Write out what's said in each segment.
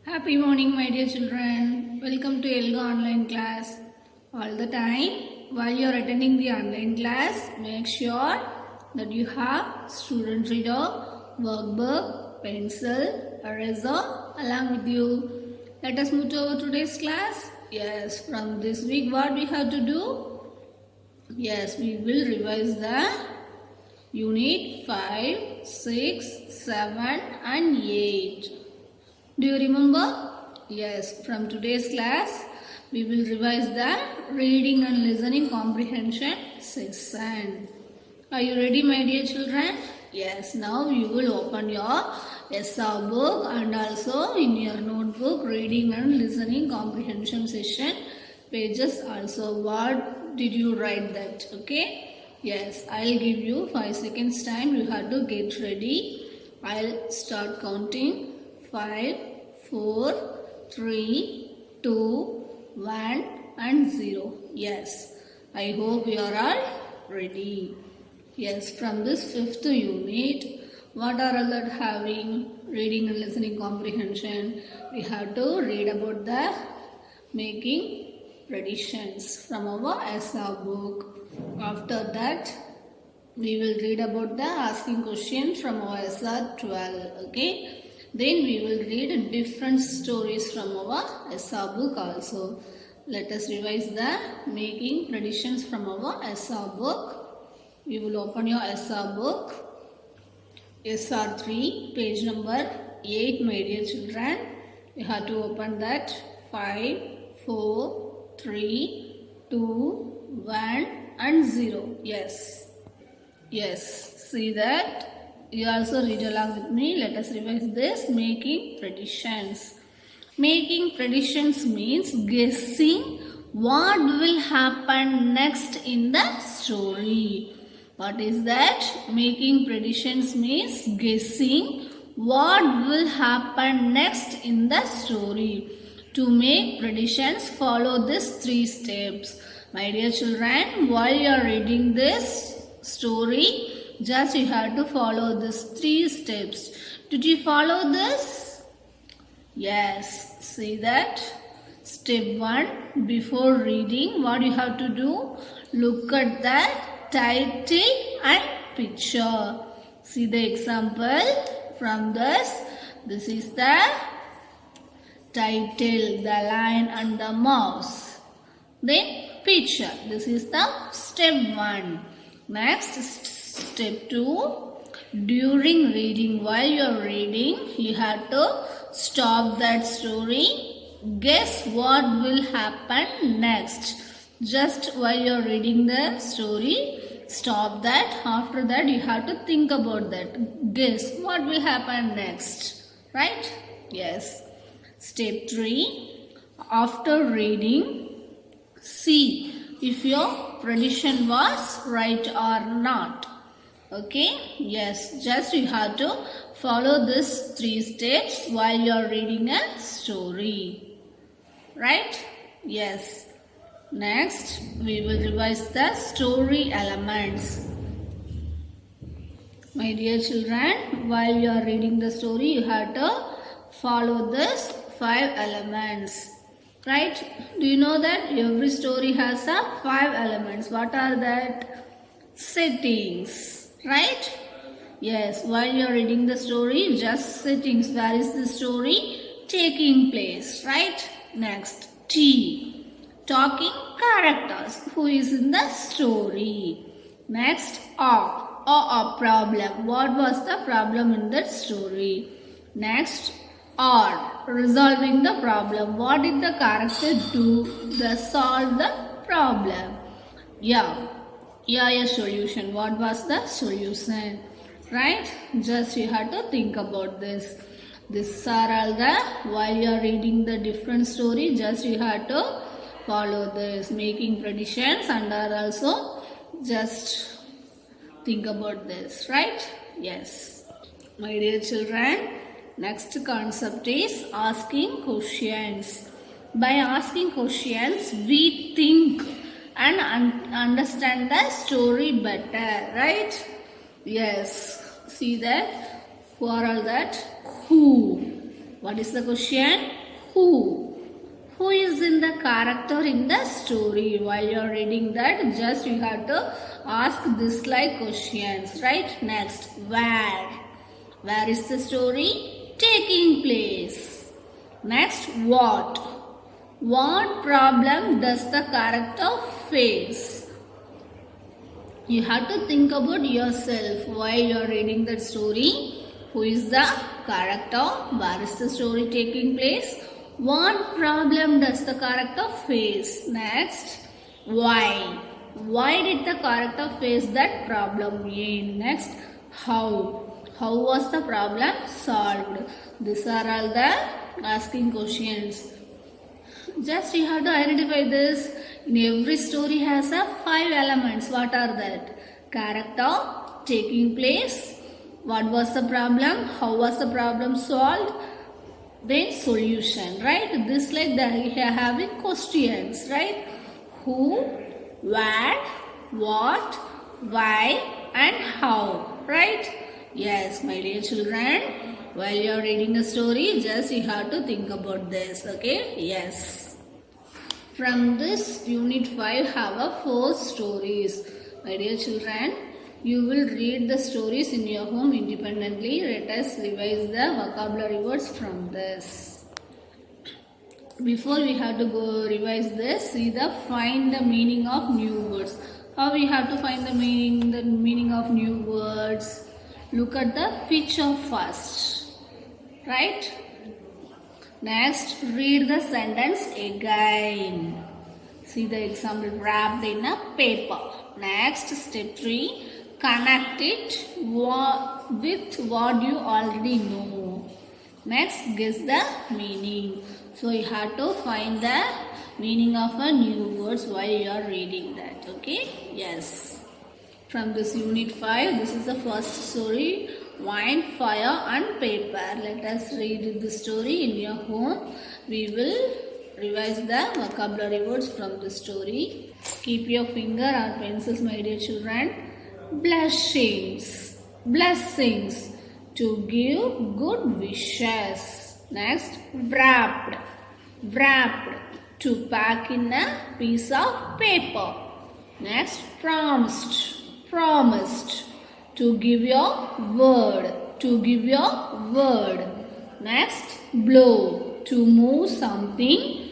Happy morning, my dear children. Welcome to Elga online class. All the time, while you are attending the online class, make sure that you have student reader, workbook, pencil, eraser along with you. Let us move to our today's class. Yes, from this week, what we have to do? Yes, we will revise the Unit 5, 6, 7 and 8. Do you remember? Yes, from today's class, we will revise the reading and listening comprehension section. Are you ready, my dear children? Yes, now you will open your SR book and also in your notebook, reading and listening comprehension session pages also. What did you write that? Okay? Yes, I'll give you 5 seconds time. You have to get ready. I'll start counting. 5, 4, 3, 2, 1 and 0. Yes, I hope you are all ready. Yes, from this 5th unit, what are all that having? Reading and listening comprehension. We have to read about the making predictions from our SR book. After that, we will read about the asking questions from our SR 12. Okay. Then we will read different stories from our SR book also. Let us revise the making predictions from our SR book. We will open your SR book. SR 3, page number 8, my dear children. You have to open that. 5, 4, 3, 2, 1 and 0. Yes. Yes. See that? You also read along with me. Let us revise this. Making predictions. Making predictions means guessing what will happen next in the story. What is that? Making predictions means guessing what will happen next in the story. To make predictions, follow these 3 steps. My dear children, while you are reading this story, just you have to follow these 3 steps. Did you follow this? Yes. See that? Step 1. Before reading, what you have to do? Look at the title and picture. See the example from this. This is the title, the lion and the mouse. Then picture. This is the step 1. Next, step 2, during reading, while you are reading, you have to stop that story. Guess what will happen next. Just while you are reading the story, stop that. After that, you have to think about that. Guess what will happen next. Right? Yes. Step 3, after reading, see if your prediction was right or not. Okay, yes, just you have to follow these 3 steps while you are reading a story. Right? Yes. Next, we will revise the story elements. My dear children, while you are reading the story, you have to follow these 5 elements. Right? Do you know that every story has 5 elements? What are that? Settings. Right? Yes, while you are reading the story, just settings. Where is the story taking place? Right? Next, T. Talking characters. Who is in the story? Next, O. Problem. What was the problem in that story? Next, R. Resolving the problem. What did the character do to solve the problem? Yeah, a solution. What was the solution? Right? Just you have to think about this. These are all the, while you are reading the different story, just you have to follow this. Making predictions and are also just think about this. Right? Yes. My dear children, next concept is asking questions. By asking questions, we think and understand the story better, right? Yes. See that? Who are all that? Who? What is the question? Who? Who is in the character in the story? While you are reading that, just you have to ask this like questions, right? Next, where? Where is the story taking place? Next, what? What problem does the character face? You have to think about yourself while you are reading that story. Who is the character? Where is the story taking place? What problem does the character face? Next, why? Why did the character face that problem? Next, how? How was the problem solved? These are all the asking questions. Just you have to identify this. In every story has a 5 elements. What are that? Character, taking place, what was the problem, how was the problem solved, then solution, right? This like they are having questions, right? Who, where, what, why and how, right? Yes, my dear children, while you are reading a story, just you have to think about this, okay? Yes. From this unit 5 have a 4 stories. My dear children, you will read the stories in your home independently. Let us revise the vocabulary words from this. Before we have to go revise this, find the meaning of new words. How we have to find the meaning of new words? Look at the picture first, right? Next, read the sentence again. See the example wrapped in a paper. Next, step 3, connect it with what you already know. Next, guess the meaning. So you have to find the meaning of a new words while you are reading that. Okay? Yes. From this unit 5, this is the first story. Wine, fire and paper. Let us read the story in your home. We will revise the vocabulary words from the story. Keep your finger or pencils, my dear children. Blessings. Blessings. To give good wishes. Next, wrapped. Wrapped. To pack in a piece of paper. Next, promised. Promised. To give your word. To give your word. Next, blow. To move something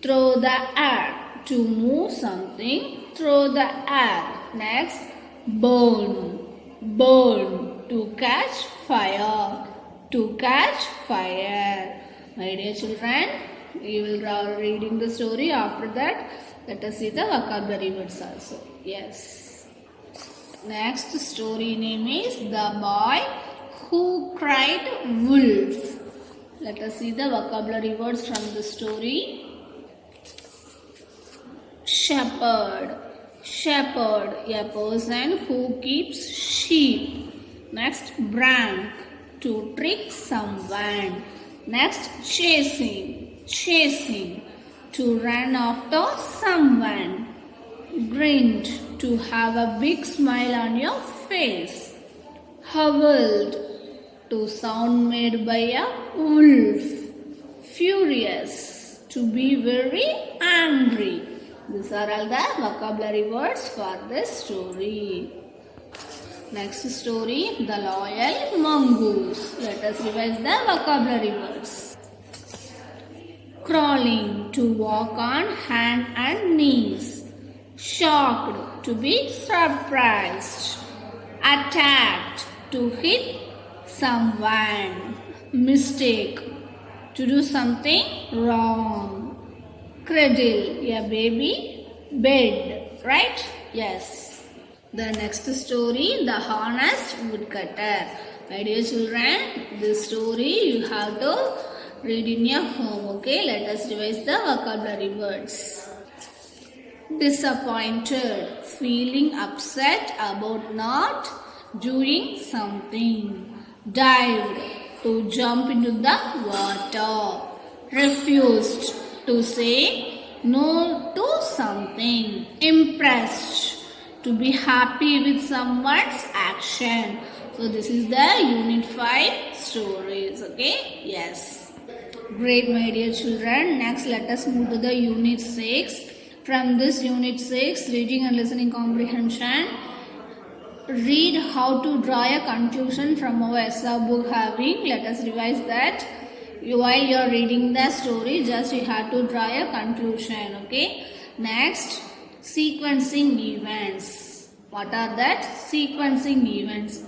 through the air. To move something through the air. Next, burn. Burn. To catch fire. To catch fire. My dear children, you will be reading the story. After that, let us see the vocabulary words also. Yes. Next story name is The Boy Who Cried Wolf. Let us see the vocabulary words from the story. Shepherd. Shepherd, a person who keeps sheep. Next, prank, to trick someone. Next, chasing. Chasing, to run after someone. Grinned, to have a big smile on your face. Howled, to sound made by a wolf. Furious, to be very angry. These are all the vocabulary words for this story. Next story, The Loyal Mongoose. Let us revise the vocabulary words. Crawling, to walk on hands and knees. Shocked, to be surprised. Attacked, to hit someone. Mistake, to do something wrong. Cradle, a baby. Bed, right? Yes. The next story, The Honest Woodcutter. My dear children, this story you have to read in your home. Okay, let us revise the vocabulary words. Disappointed, feeling upset about not doing something. Dived, to jump into the water. Refused, to say no to something. Impressed, to be happy with someone's action. So this is the unit 5 stories. Okay? Yes. Great, my dear children. Next, let us move to the Unit 6. From this Unit 6, reading and listening comprehension, read how to draw a conclusion from our essay book having. Let us revise that. While you are reading the story, just you have to draw a conclusion. Okay. Next, sequencing events. What are that? Sequencing events.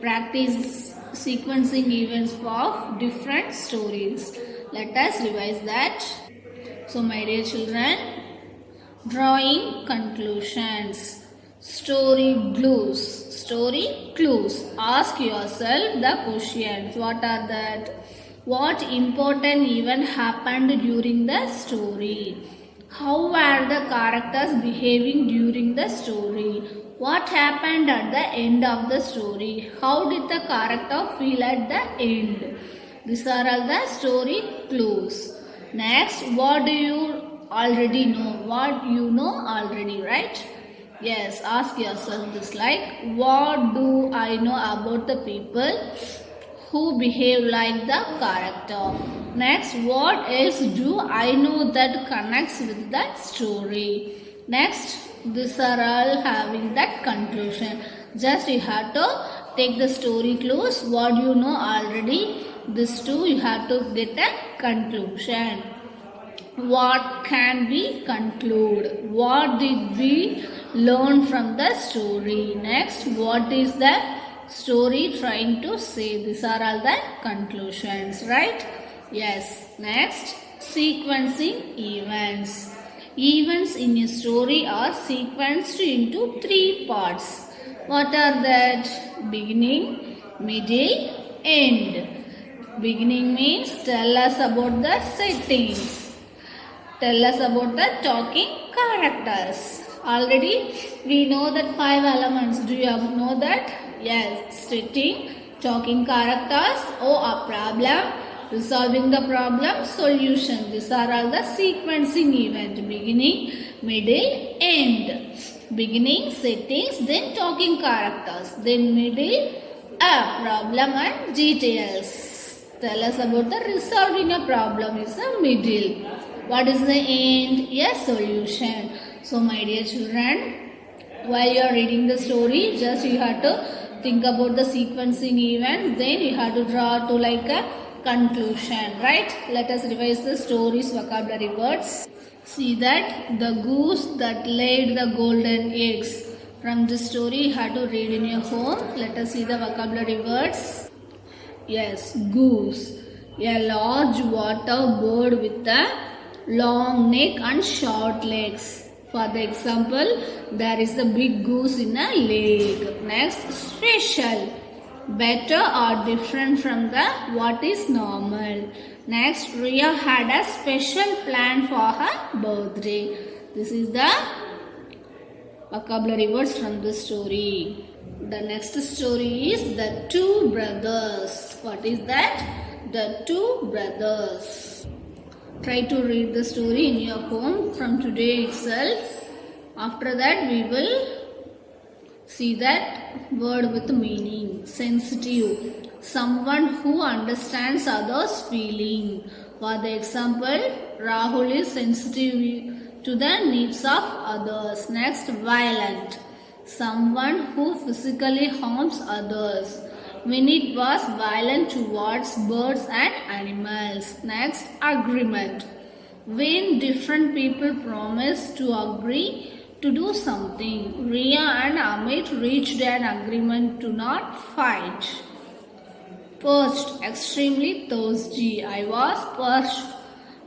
Practice sequencing events for different stories. Let us revise that. So, my dear children, drawing conclusions. Story clues. Story clues. Ask yourself the questions. What are that? What important event happened during the story? How were the characters behaving during the story? What happened at the end of the story? How did the character feel at the end? These are all the story clues. Next, what do you already know? What you know already, right? Yes, ask yourself this like, what do I know about the people who behave like the character? Next, what else do I know that connects with that story? Next, these are all having that conclusion. Just you have to take the story clues, what you know already. These two you have to get a conclusion. What can we conclude? What did we learn from the story? Next, what is the story trying to say? These are all the conclusions, right? Yes. Next, sequencing events. Events in a story are sequenced into 3 parts. What are that? Beginning, middle, end. Beginning means tell us about the settings. Tell us about the talking characters. Already we know that 5 elements. Do you know that? Yes. Setting, talking characters, a problem, resolving the problem, solution. These are all the sequencing event. Beginning, middle, end. Beginning, settings, then talking characters, then middle, a problem and details. Tell us about the resolving a problem is the middle. What is the end? A solution. So, my dear children, while you are reading the story, just you have to think about the sequencing event. Then you have to draw to like a conclusion, right? Let us revise the story's vocabulary words. See that the goose that laid the golden eggs. From this story, you have to read in your home. Let us see the vocabulary words. Yes, goose. A large water bird with a long neck and short legs. For the example, there is a big goose in a lake. Next, special. Better or different from the what is normal. Next, Ria had a special plan for her birthday. This is the vocabulary words from the story. The next story is the two brothers. What is that? The two brothers. Try to read the story in your home from today itself. After that, we will see that word with meaning. Sensitive. Someone who understands others' feeling. For the example, Rahul is sensitive to the needs of others. Next, violent. Someone who physically harms others. Vinit was violent towards birds and animals. Next, agreement. When different people promise to agree to do something, Ria and Amit reached an agreement to not fight. Parched, extremely thirsty. I was parched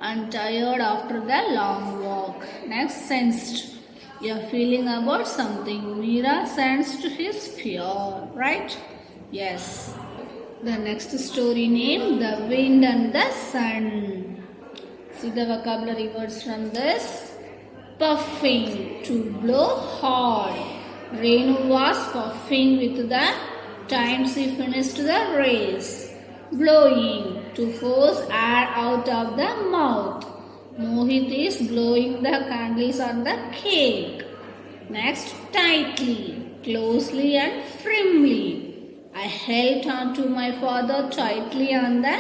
and tired after the long walk. Next, sensed. A feeling about something. Meera sensed his fear, right? Yes. The next story name, The Wind and the Sun. See the vocabulary words from this. Puffing, to blow hard. Renu was puffing with the times he finished the race. Blowing, to force air out of the mouth. Mohit is blowing the candles on the cake. Next, tightly, closely and firmly. I held on to my father tightly on the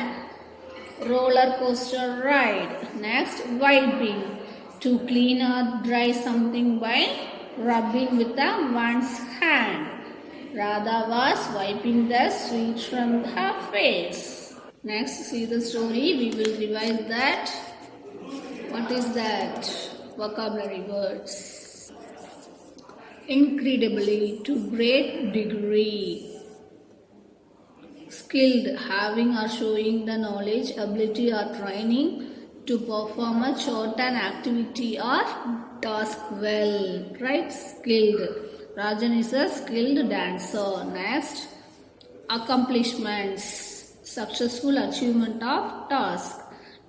roller coaster ride. Next, wiping, to clean or dry something by rubbing with one's hand. Radha was wiping the sweat from her face. Next, see the story. We will revise that. What is that? Vocabulary words. Incredibly, to great degree. Skilled, having or showing the knowledge, ability or training to perform a certain activity or task well. Right? Skilled. Rajan is a skilled dancer. Next, accomplishments. Successful achievement of task.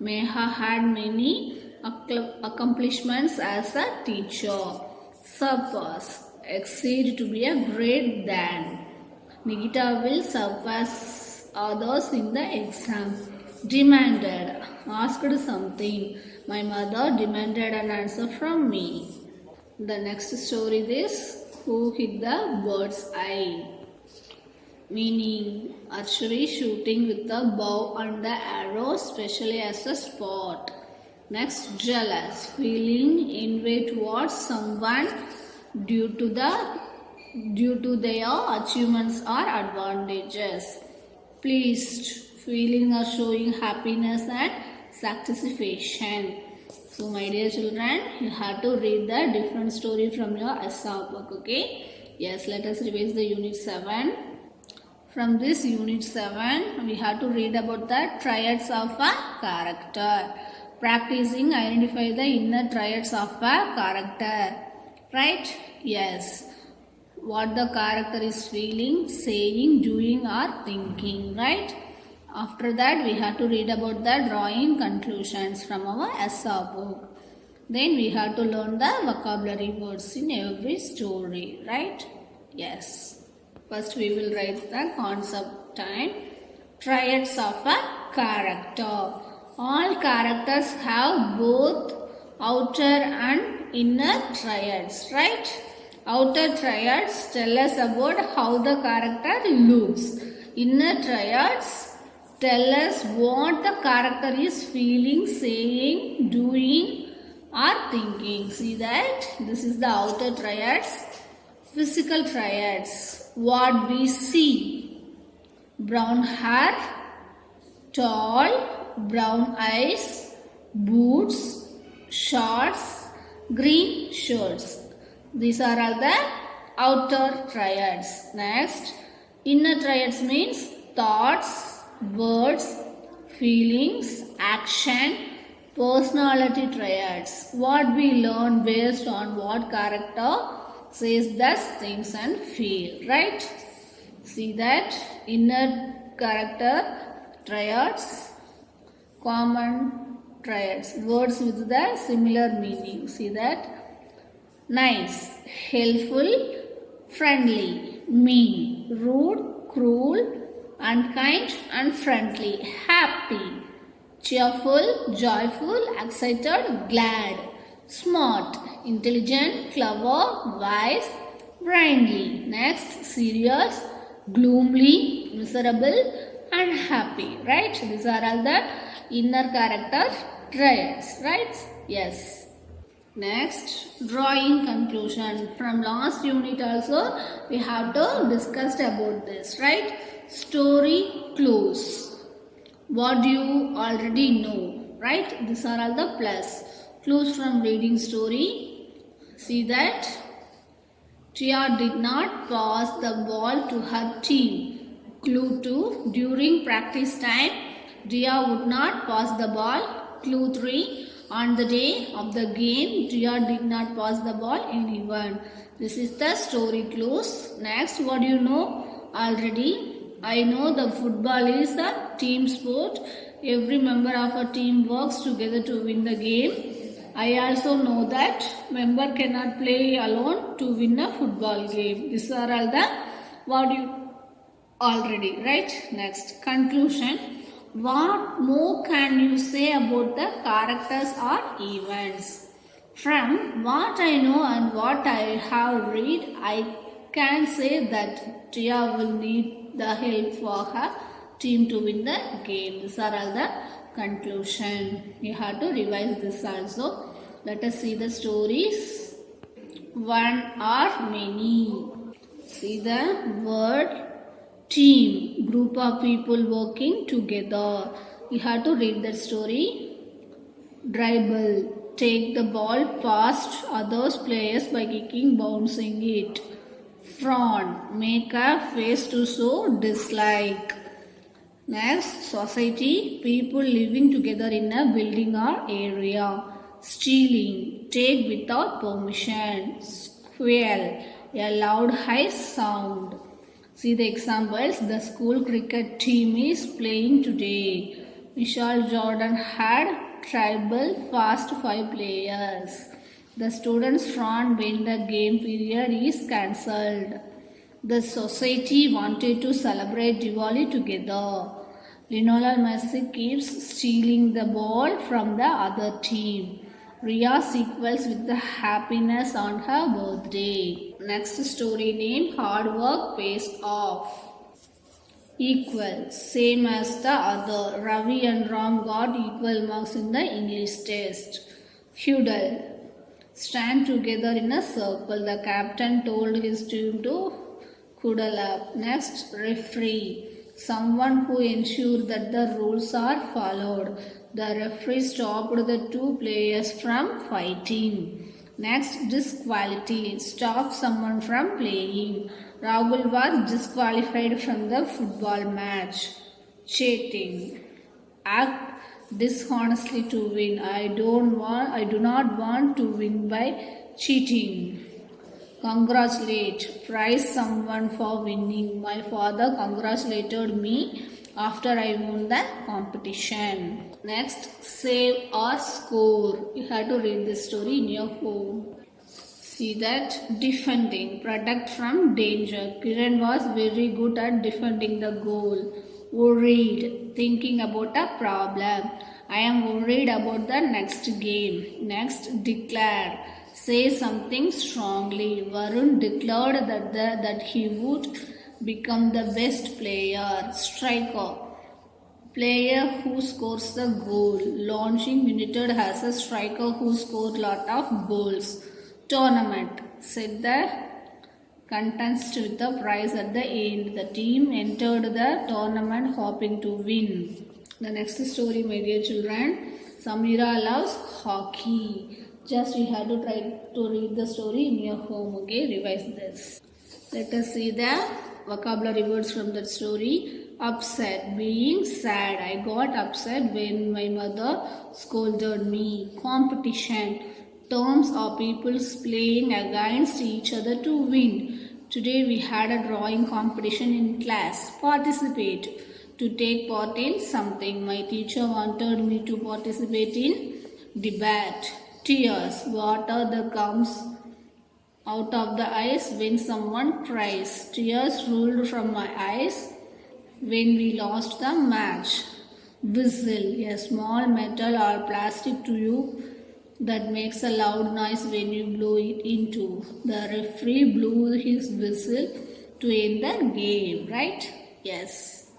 Meha had many accomplishments as a teacher. Surpass. Exceed, to be a great than. Nikita will surpass others in the exam. Demanded. Asked something. My mother demanded an answer from me. The next story is who hit the bird's eye. Meaning archery, shooting with the bow and the arrow, especially as a sport. Next, jealous, feeling envy towards someone due to their achievements or advantages. Pleased, feeling or showing happiness and satisfaction. So my dear children, you have to read the different story from your SR book, okay? Yes, let us revise the unit 7. From this unit 7, we have to read about the triads of a character. Practicing, identify the inner triads of a character. Right? Yes. What the character is feeling, saying, doing or thinking. Right? After that, we have to read about the drawing conclusions from our SR book. Then we have to learn the vocabulary words in every story. Right? Yes. First, we will write the concept time. Triads of a character. All characters have both outer and inner triads, right? Outer triads tell us about how the character looks. Inner triads tell us what the character is feeling, saying, doing or thinking. See that? This is the outer triads. Physical triads. What we see. Brown hair, tall, brown eyes, boots, shorts, green shirts. These are all the outer triads. Next, inner triads means thoughts, words, feelings, action, personality triads. What we learn based on what character says thus things and feel. Right? See that? Inner character triads. Common triads, words with the similar meaning. See that? Nice, helpful, friendly, mean, rude, cruel, unkind, unfriendly, happy, cheerful, joyful, excited, glad, smart, intelligent, clever, wise, brainly. Next, serious, gloomily, miserable, unhappy. Right? These are all the inner character triads, right? Yes. Next, drawing conclusion. From last unit also, we have to discuss about this, right? Story clues. What do you already know, right? These are all the plus. Clues from reading story. See that? Tia did not pass the ball to her team. Clue 2. During practice time, Dia would not pass the ball. Clue 3. On the day of the game, Dia did not pass the ball anyone. This is the story clues. Next, what do you know already? I know the football is a team sport. Every member of a team works together to win the game. I also know that member cannot play alone to win a football game. These are all the what you already, right? Next, conclusion. What more can you say about the characters or events? From what I know and what I have read, I can say that Tia will need the help for her team to win the game. These are all the conclusion. You have to revise this also. Let us see the stories. One or many. See the word team, group of people working together. You have to read that story. Dribble, take the ball past other players by kicking, bouncing it. Frown, make a face to show dislike. Next, society, people living together in a building or area. Stealing, take without permission. Squeal, a loud high sound. See the examples. The school cricket team is playing today. Michael Jordan had tribal fast 5 players. The students frown when the game period is cancelled. The society wanted to celebrate Diwali together. Lionel Messi keeps stealing the ball from the other team. Ria sequels with the happiness on her birthday. Next story name, hard work pays off. Equal, same as the other. Ravi and Ram got equal marks in the English test. Feudal, stand together in a circle. The captain told his team to cuddle up. Next, referee, someone who ensures that the rules are followed. The referee stopped the two players from fighting. Next, disquality, stop someone from playing. Rahul was disqualified from the football match. Cheating, act dishonestly to win. I do not want to win by cheating. Congratulate, praise someone for winning. My father congratulated me after I won the competition. Next, save or score. You have to read this story in your home. See that, defending, protect from danger. Kiran was very good at defending the goal. Worried, thinking about a problem. I am worried about the next game. Next, declare, say something strongly. Varun declared that he would become the best player. Striker, player who scores the goal. Launching United has a striker who scored lot of goals. Tournament, set the contest with the prize at the end. The team entered the tournament hoping to win. The next story, my dear children, Samira loves hockey. Just you have to try to read the story in your home, okay? Revise this. Let us see the vocabulary words from that story. Upset, being sad. I got upset when my mother scolded me. Competition, terms or peoples playing against each other to win. Today we had a drawing competition in class. Participate, to take part in something. My teacher wanted me to participate in debate. Tears, water that comes out of the eyes when someone cries. Tears rolled from my eyes when we lost the match. Whistle, a small metal or plastic tube that makes a loud noise when you blow it into. The referee blew his whistle to end the game, right? Yes.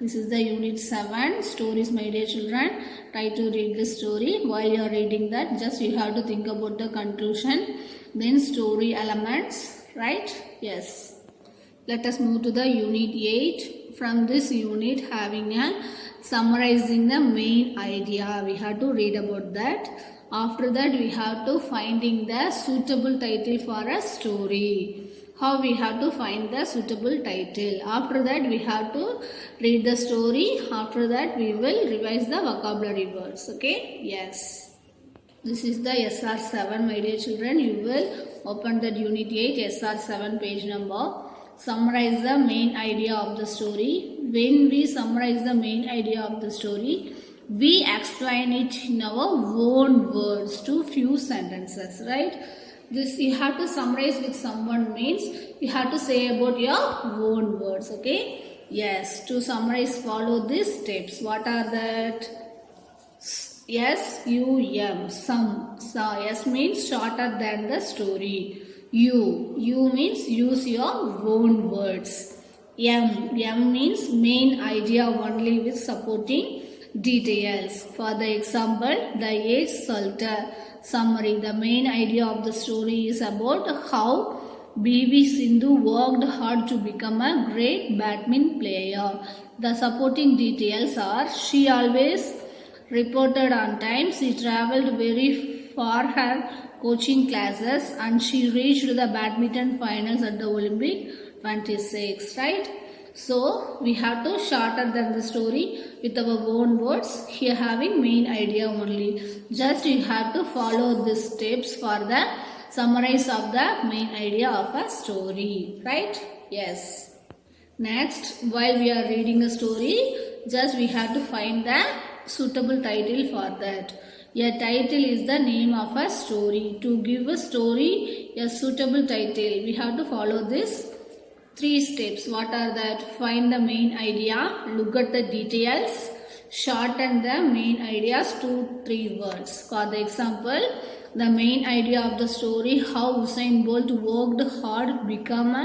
This is the unit 7 stories, my dear children. Try to read the story. While you are reading that, just you have to think about the conclusion, then story elements, right? Yes. Let us move to the unit 8. From this unit, having a summarizing the main idea, we have to read about that. After that, we have to finding the suitable title for a story. How we have to find the suitable title. After that, we have to read the story. After that, we will revise the vocabulary words. Okay? Yes. This is the SR7, my dear children. You will open that unit 8, SR7 page number. Summarize the main idea of the story. When we summarize the main idea of the story, we explain it in our own words to few sentences, right? This you have to summarize with someone means you have to say about your own words, okay? Yes, to summarize, follow these steps. What are that? S-U-M, some. So, S means shorter than the story. U means use your own words. M means main idea only with supporting details. For the example, the age Salter. Summary. The main idea of the story is about how PV Sindhu worked hard to become a great badminton player. The supporting details are: she always reported on time, she travelled very far her coaching classes, and she reached the badminton finals at the Olympic 26, right? So we have to shorten than the story with our own words, here having main idea only. Just you have to follow these steps for the summarize of the main idea of a story, right? Yes. Next, while we are reading a story, just we have to find the suitable title for that. A title is the name of a story. To give a story a suitable title, we have to follow this 3 steps. What are that? Find the main idea, look at the details, shorten the main ideas to 3 words. For the example, the main idea of the story: how Usain Bolt worked hard to become a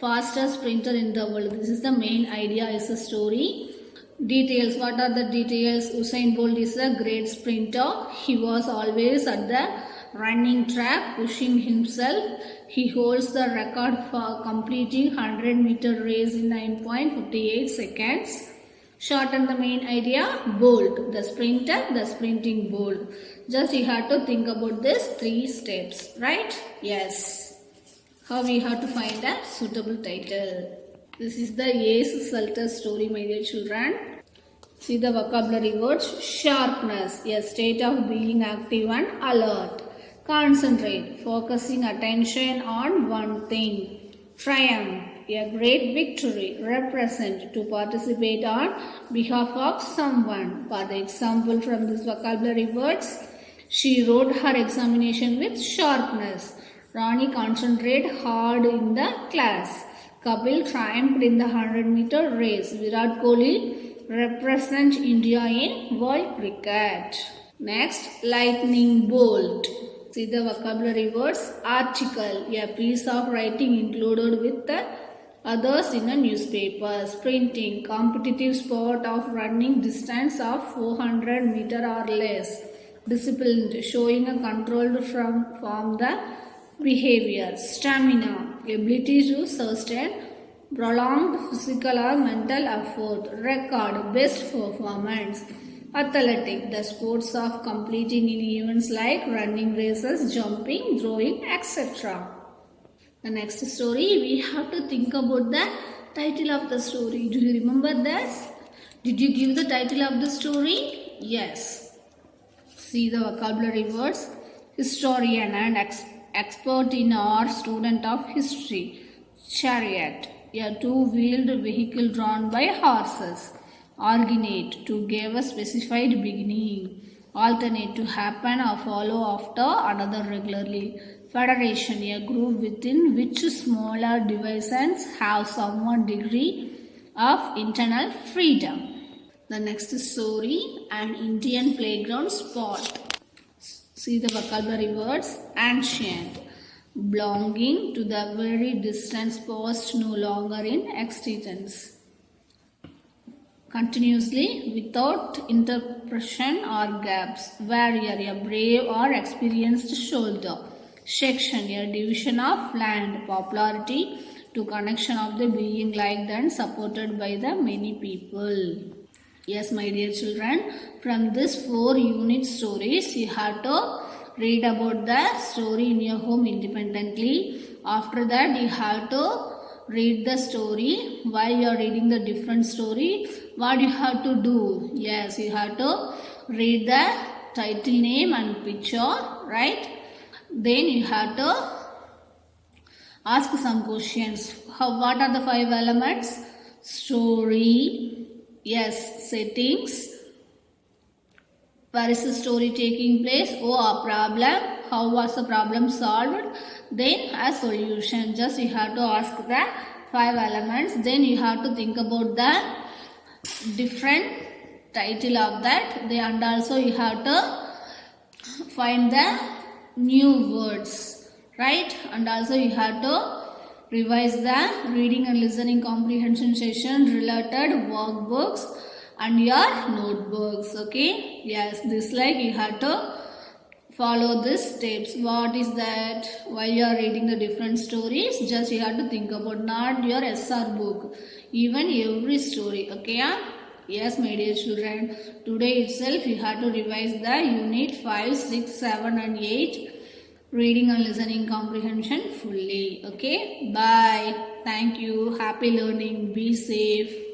fastest sprinter in the world. This is the main idea is a story. Details. What are the details? Usain Bolt is a great sprinter. He was always at the running track pushing himself. He holds the record for completing 100-meter race in 9.58 seconds. Shorten the main idea: Bolt, the sprinter, the sprinting Bolt. Just you have to think about this 3 steps, right? Yes. How we have to find a suitable title? This is the Ace Salter story, my dear children. See the vocabulary words: sharpness, a state of being active and alert. Concentrate, focusing attention on one thing. Triumph, a great victory. Represent, to participate on behalf of someone. For the example from this vocabulary words: she wrote her examination with sharpness. Rani concentrated hard in the class. Kapil triumphed in the 100-meter race. Virat Kohli represents India in world cricket. Next, lightning bolt. See the vocabulary words: article, a piece of writing included with the others in a newspaper. Sprinting, competitive sport of running distance of 400 meter or less. Disciplined, showing a controlled from the behavior. Stamina, ability to sustain prolonged physical or mental effort. Record, best performance. Athletic, the sports of completing in events like running races, jumping, throwing, etc. The next story, we have to think about the title of the story. Do you remember this? Did you give the title of the story? Yes. See the vocabulary words: historian and expert in or student of history. Chariot, a 2-wheeled vehicle drawn by horses. Originate, to give a specified beginning. Alternate, to happen or follow after another regularly. Federation, a group within which smaller divisions have some degree of internal freedom. The next story, an Indian playground sport. See the vocabulary words: ancient, belonging to the very distant past, no longer in existence. Continuously, without interruption or gaps. Warrior, a brave or experienced soldier. Section, a division of land. Popularity, to connection of the being liked and supported by the many people. Yes, my dear children, from this 4 unit stories, you have to read about the story in your home independently. After that, you have to read the story. While you are reading the different story, what you have to do? Yes, you have to read the title name and picture, right? Then you have to ask some questions. What are the 5 elements? Story, yes, settings, where is the story taking place? Oh, a problem. How was the problem solved? Then a solution. Just you have to ask the 5 elements. Then you have to think about the different title of that. And also you have to find the new words, right? And also you have to revise the reading and listening comprehension session related workbooks and your notebooks. Okay, yes, this like you have to follow these steps. What is that? While you are reading the different stories, just you have to think about not your SR book, even every story. Okay, yeah? Yes, my dear children, today itself you have to revise the unit 5, 6, 7 and 8 reading and listening comprehension fully. Okay, bye. Thank you. Happy learning. Be safe.